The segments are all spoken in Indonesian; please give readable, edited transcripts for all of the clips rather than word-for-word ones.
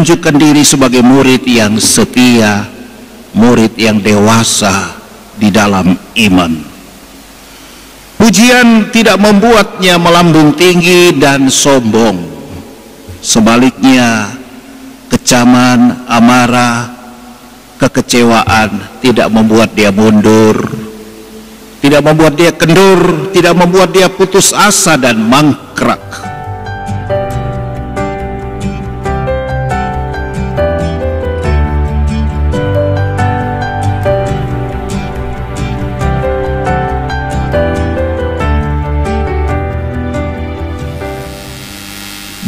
menunjukkan diri sebagai murid yang setia, murid yang dewasa di dalam iman. Pujian tidak membuatnya melambung tinggi dan sombong. Sebaliknya, kecaman, amarah, kekecewaan tidak membuat dia mundur, tidak membuat dia kendur, tidak membuat dia putus asa dan mangkrak.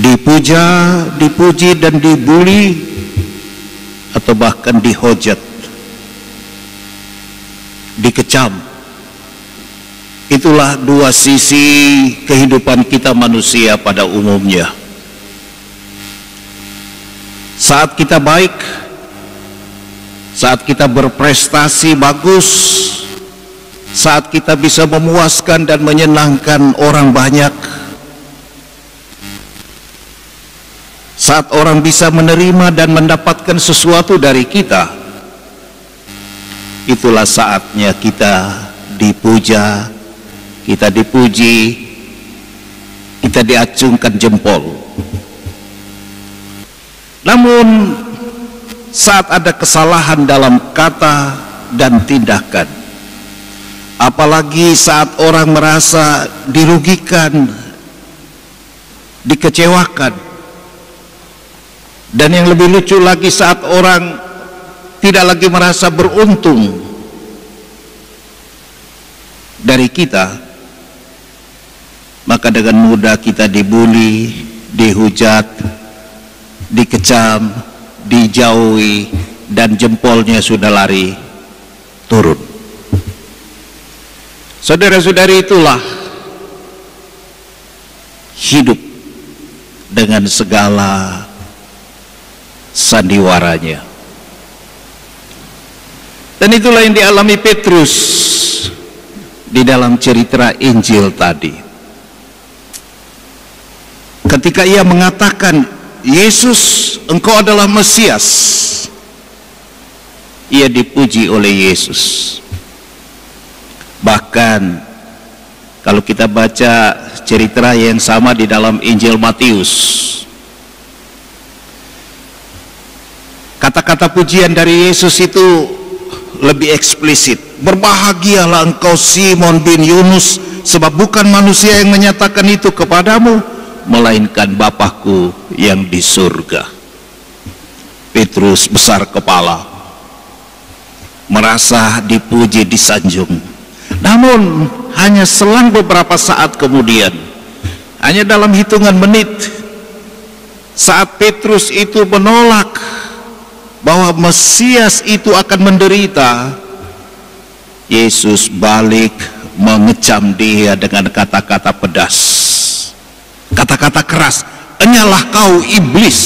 Dipuja, dipuji dan dibuli, atau bahkan dihujat, dikecam. Itulah dua sisi kehidupan kita manusia pada umumnya. Saat kita baik, saat kita berprestasi bagus, saat kita bisa memuaskan dan menyenangkan orang banyak, saat orang bisa menerima dan mendapatkan sesuatu dari kita, itulah saatnya kita dipuja, kita dipuji, kita diacungkan jempol. Namun saat ada kesalahan dalam kata dan tindakan, apalagi saat orang merasa dirugikan, dikecewakan, dan yang lebih lucu lagi saat orang tidak lagi merasa beruntung dari kita, maka dengan mudah kita dibuli, dihujat, dikecam, dijauhi, dan jempolnya sudah lari turun. Saudara-saudari, itulah hidup dengan segala sandiwaranya. Dan itulah yang dialami Petrus di dalam cerita Injil tadi. Ketika ia mengatakan, Yesus, engkau adalah Mesias, ia dipuji oleh Yesus. Bahkan kalau kita baca cerita yang sama di dalam Injil Matius, kata-kata pujian dari Yesus itu lebih eksplisit. Berbahagialah engkau Simon bin Yunus, sebab bukan manusia yang menyatakan itu kepadamu, melainkan Bapakku yang di surga. Petrus besar kepala, merasa dipuji, disanjung. Namun hanya selang beberapa saat kemudian, hanya dalam hitungan menit, saat Petrus itu menolak bahwa Mesias itu akan menderita, Yesus balik mengecam dia dengan kata-kata pedas, kata-kata keras. Enyalah kau iblis.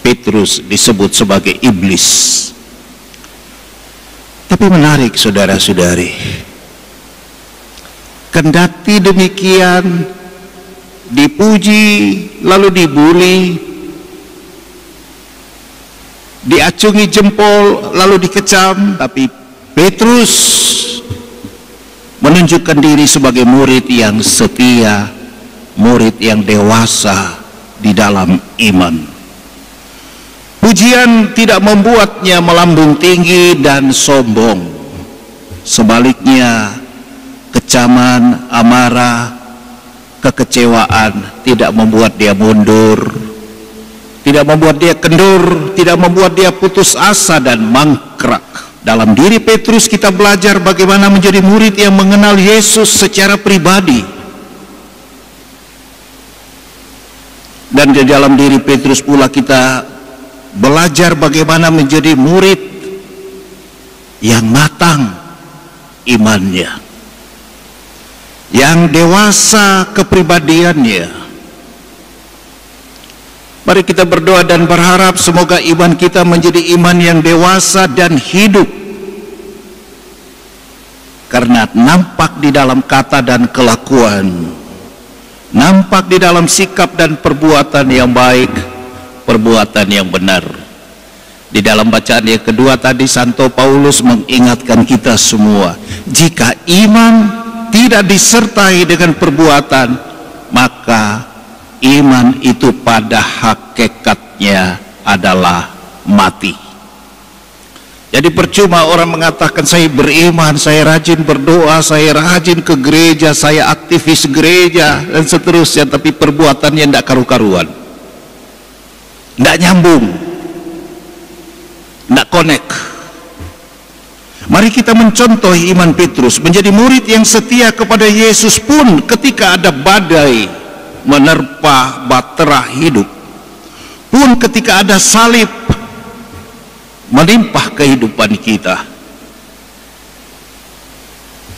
Petrus disebut sebagai iblis. Tapi menarik, saudara-saudari, kendati demikian, dipuji lalu dibuli, diacungi jempol lalu dikecam, tapi Petrus menunjukkan diri sebagai murid yang setia, murid yang dewasa di dalam iman. Pujian tidak membuatnya melambung tinggi dan sombong. Sebaliknya, kecaman, amarah, kekecewaan tidak membuat dia mundur, tidak membuat dia kendur, tidak membuat dia putus asa dan mangkrak. Dalam diri Petrus kita belajar bagaimana menjadi murid yang mengenal Yesus secara pribadi. Dan di dalam diri Petrus pula kita belajar bagaimana menjadi murid yang matang imannya, yang dewasa kepribadiannya. Mari kita berdoa dan berharap semoga iman kita menjadi iman yang dewasa dan hidup, karena nampak di dalam kata dan kelakuan nampak di dalam sikap dan perbuatan yang baik, perbuatan yang benar. Di dalam bacaan yang kedua tadi, Santo Paulus mengingatkan kita semua, jika iman tidak disertai dengan perbuatan, maka iman itu pada hakikatnya adalah mati. Jadi percuma orang mengatakan saya beriman, saya rajin berdoa, saya rajin ke gereja, saya aktivis gereja dan seterusnya, tapi perbuatannya tidak karu-karuan, tidak nyambung, tidak connect. Mari kita mencontoh iman Petrus, menjadi murid yang setia kepada Yesus pun ketika ada badai menerpa bahtera hidup, pun ketika ada salib melimpah kehidupan kita.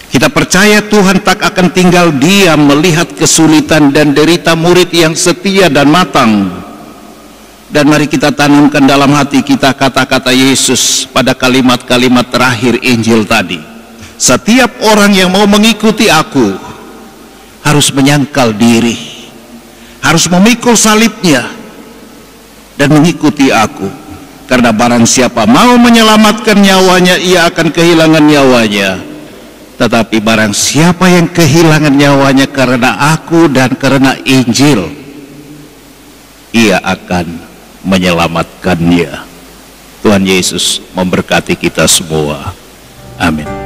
Kita percaya Tuhan tak akan tinggal diam melihat kesulitan dan derita murid yang setia dan matang. Dan mari kita tanamkan dalam hati kita kata-kata Yesus pada kalimat-kalimat terakhir Injil tadi. Setiap orang yang mau mengikuti aku harus menyangkal diri, harus memikul salibnya dan mengikuti aku. Karena barang siapa mau menyelamatkan nyawanya, ia akan kehilangan nyawanya. Tetapi barang siapa yang kehilangan nyawanya karena aku dan karena Injil, ia akan menyelamatkannya. Tuhan Yesus memberkati kita semua. Amin.